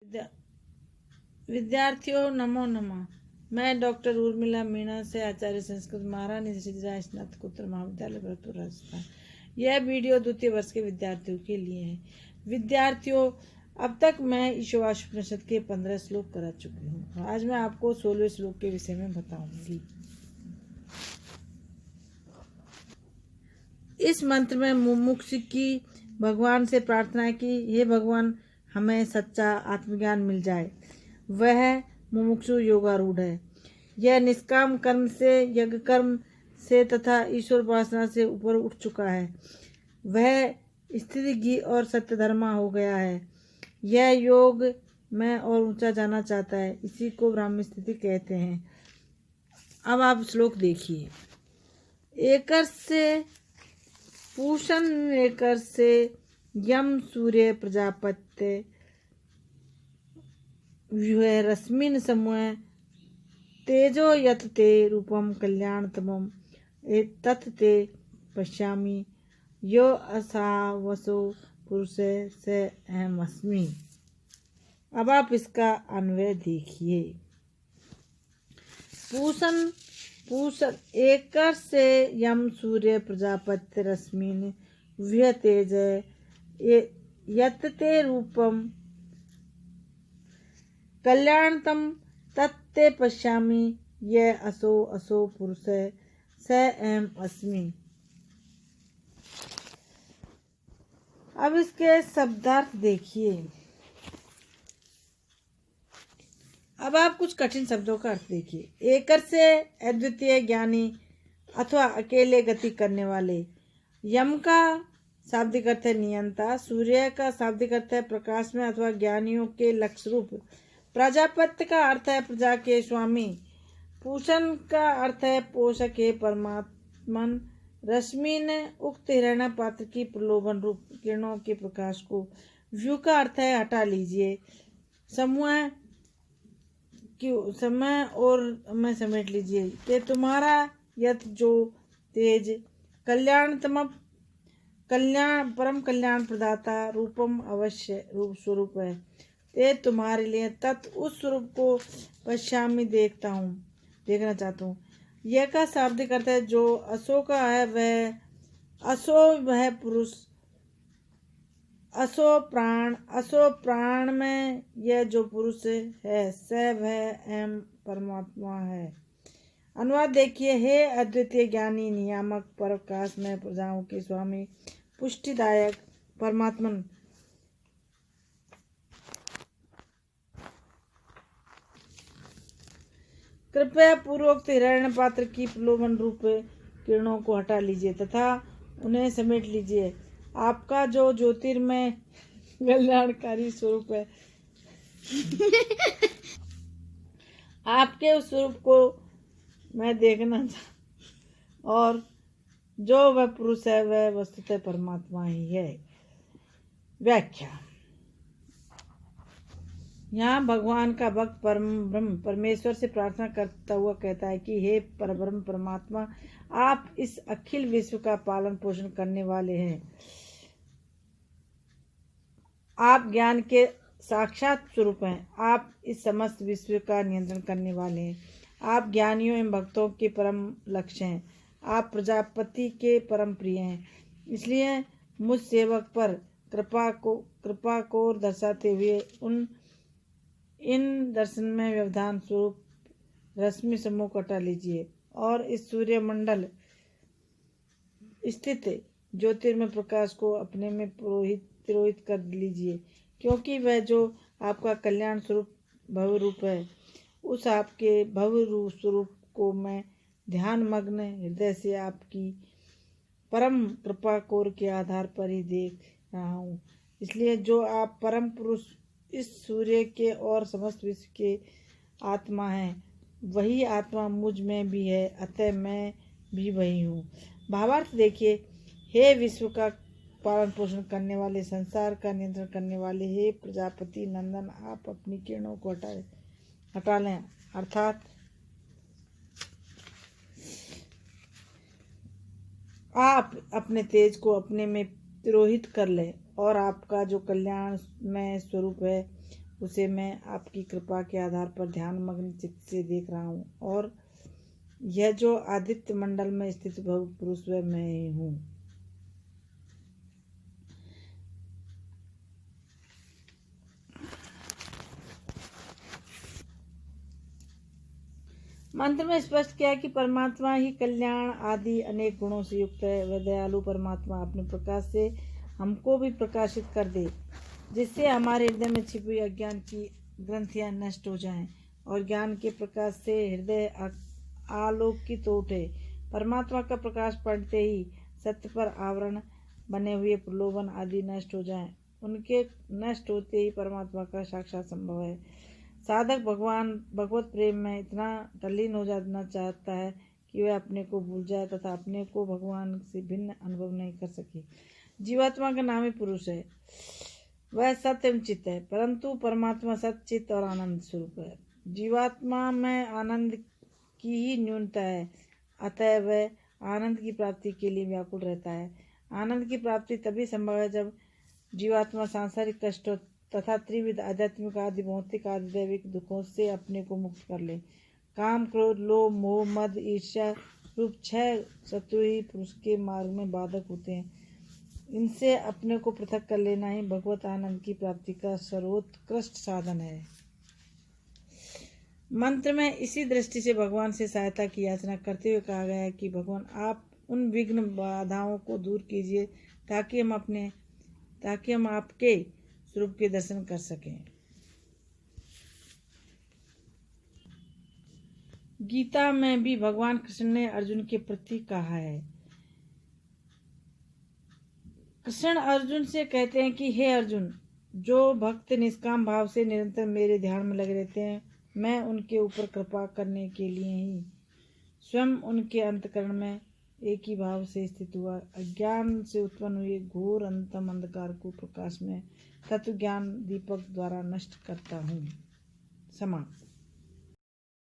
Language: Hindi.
विद्या- विद्यार्थियों नमो नमः। मैं डॉक्टर उर्मिला मीणा से आचार्य संस्कृत महारानी ऋषिराज स्नातकोत्तर महाविद्यालय भरतपुर राजस्थान। यह वीडियो द्वितीय वर्ष के विद्यार्थियों के लिए है। विद्यार्थियों, अब तक मैं ईशावास्योपनिषद के 15 श्लोक करा चुकी हूँ। आज मैं आपको 16वें श्लोक के विषय में बताऊंगी। इस मंत्र में मुमुक्षु की भगवान से प्रार्थना की, हे भगवान, हमें सच्चा आत्मज्ञान मिल जाए। वह मुमुक्षु योगारूढ़ है। यह निष्काम कर्म से, यज्ञ कर्म से तथा ईश्वर उपासना से ऊपर उठ चुका है। वह स्थिति और सत्य धर्मा हो गया है। यह योग में और ऊंचा जाना चाहता है। इसी को ब्राह्मी स्थिति कहते हैं। अब आप श्लोक देखिए। एकर से पूषण एकर से यम सूर्य प्रजापत्य व्यूह रश्मिन समूह तेजो यत ते रूपम कल्याणतमम तत् ते पश्यामि यो असावसो पुरुष से अहमस्मि। अब आप इसका अन्वय देखिए। पूषण एकर से यम सूर्य प्रजापत्य रश्मिन व्यूह तेज यत ते रूपम कल्याणतम तत्ते पश्यामि ये असो पुरुष स एम अस्मि। अब इसके शब्दार्थ देखिए। अब आप कुछ कठिन शब्दों का अर्थ देखिए। एकर से अद्वितीय ज्ञानी अथवा अकेले गति करने वाले। यम का शाब्दिक अर्थ है नियंता। सूर्य का शाब्दिक अर्थ है प्रकाश में अथवा ज्ञानियों के लक्ष्य रूप। प्रजापत्य का अर्थ है प्रजा के स्वामी। पूषण का अर्थ है पोषक है परमात्मन। रश्मि ने उक्त हिरण्य पात्र की प्रलोभन रूप किरणों के प्रकाश को। व्यू का अर्थ है हटा लीजिए। समूह समय और में समेट लीजिए। ते तुम्हारा यत जो तेज कल्याणतम परम कल्याण प्रदाता रूपम अवश्य रूप स्वरूप है। ते तुम्हारे लिए तत् उस स्वरूप को पश्यामी देखना चाहता हूँ। यह का शाब्दिक अर्थ है जो असो का है वह असो वह पुरुष। असो प्राण में यह जो पुरुष है स वह एम परमात्मा है। अनुवाद देखिए। हे अद्वितीय ज्ञानी नियामक प्रकाश में प्रजाओं के स्वामी पुष्टिदायक परमात्मन, कृपया पूर्वोक्त हिरण्य पात्र की प्रलोभन रूप किरणों को हटा लीजिए तथा उन्हें समेट लीजिए। आपका जो ज्योतिर्मय कल्याणकारी स्वरूप है आपके उस स्वरूप को मैं देखना चाहता और जो वह पुरुष है वह वस्तुतः परमात्मा ही है। व्याख्या। यहाँ भगवान का भक्त ब्रह्म परमेश्वर से प्रार्थना करता हुआ कहता है कि हे परब्रह्म परमात्मा, आप इस अखिल विश्व का पालन पोषण करने वाले हैं। आप ज्ञान के साक्षात स्वरूप हैं। आप इस समस्त विश्व का नियंत्रण करने वाले हैं। आप ज्ञानियों एवं भक्तों के परम लक्ष्य हैं। आप प्रजापति के परम प्रिय हैं। इसलिए मुझ सेवक पर कृपा को दर्शाते हुए इन दर्शन में व्यवधान स्वरूप रश्मि समूह को हटा लीजिए और इस सूर्य मंडल स्थित ज्योतिर्मय प्रकाश को अपने में तिरोहित कर लीजिए, क्योंकि वह जो आपका कल्याण स्वरूप भव्य रूप है, उस आपके भव्य रूप स्वरूप को मैं ध्यान मग्न हृदय से आपकी परम कृपा कोर के आधार पर ही देख रहा हूँ। इसलिए जो आप परम पुरुष इस सूर्य के और समस्त विश्व के आत्मा हैं, वही आत्मा मुझ में भी है, अतः मैं भी वही हूँ। भावार्थ देखिए। हे विश्व का पालन पोषण करने वाले, संसार का नियंत्रण करने वाले, हे प्रजापति नंदन, आप अपनी किरणों को हटा लें, अर्थात आप अपने तेज को अपने में तिरोहित कर लें और आपका जो कल्याण में स्वरूप है उसे मैं आपकी कृपा के आधार पर ध्यानमग्न चित्त से देख रहा हूँ, और यह जो आदित्य मंडल में स्थित भव पुरुष वह मैं ही हूँ। मंत्र में स्पष्ट किया कि परमात्मा ही कल्याण आदि अनेक गुणों से युक्त है। वह दयालु परमात्मा अपने प्रकाश से हमको भी प्रकाशित कर दे, जिससे हमारे हृदय में छिपी हुई अज्ञान की ग्रंथियां नष्ट हो जाएं और ज्ञान के प्रकाश से हृदय आलोकित उठे। परमात्मा का प्रकाश पड़ते ही सत्य पर आवरण बने हुए प्रलोभन आदि नष्ट हो जाएं। उनके नष्ट होते ही परमात्मा का साक्षात संभव है। साधक भगवत प्रेम में इतना तल्लीन हो जाना चाहता है कि वह अपने को भूल जाए तथा अपने को भगवान से भिन्न अनुभव नहीं कर सके। जीवात्मा का नाम ही पुरुष है, वह सत्य एवं चित्त है, परंतु परमात्मा सत्य चित्त और आनंद स्वरूप है। जीवात्मा में आनंद की ही न्यूनता है, अतः वह आनंद की प्राप्ति के लिए व्याकुल रहता है। आनंद की प्राप्ति तभी संभव है जब जीवात्मा सांसारिक कष्टों तथा त्रिविध आध्यात्मिक आदि भौतिक आदि दैविक दुखों से अपने को मुक्त कर ले। काम, क्रोध, लोभ, मोह, मद, ईर्ष्या रूप 6 शत्रु ही पुरुष के मार्ग में बाधक होते हैं। इनसे अपने को पृथक कर लेना ही भगवत आनंद की प्राप्ति का सर्वोत्कृष्ट साधन है। मंत्र में इसी दृष्टि से भगवान से सहायता की याचना करते हुए कहा गया है कि भगवान आप उन विघ्न बाधाओं को दूर कीजिए ताकि हम आपके स्वरूप के दर्शन कर सकें। गीता में भी भगवान कृष्ण ने अर्जुन के प्रति कहा है। कृष्ण अर्जुन से कहते हैं कि हे अर्जुन, जो भक्त निष्काम भाव से निरंतर मेरे ध्यान में लगे रहते हैं, मैं उनके ऊपर कृपा करने के लिए ही स्वयं उनके अंतकरण में एक ही भाव से स्थित हुआ अज्ञान से उत्पन्न हुए घोर अंतम अंधकार को प्रकाश में तत्व ज्ञान दीपक द्वारा नष्ट करता हूँ। समाप्त।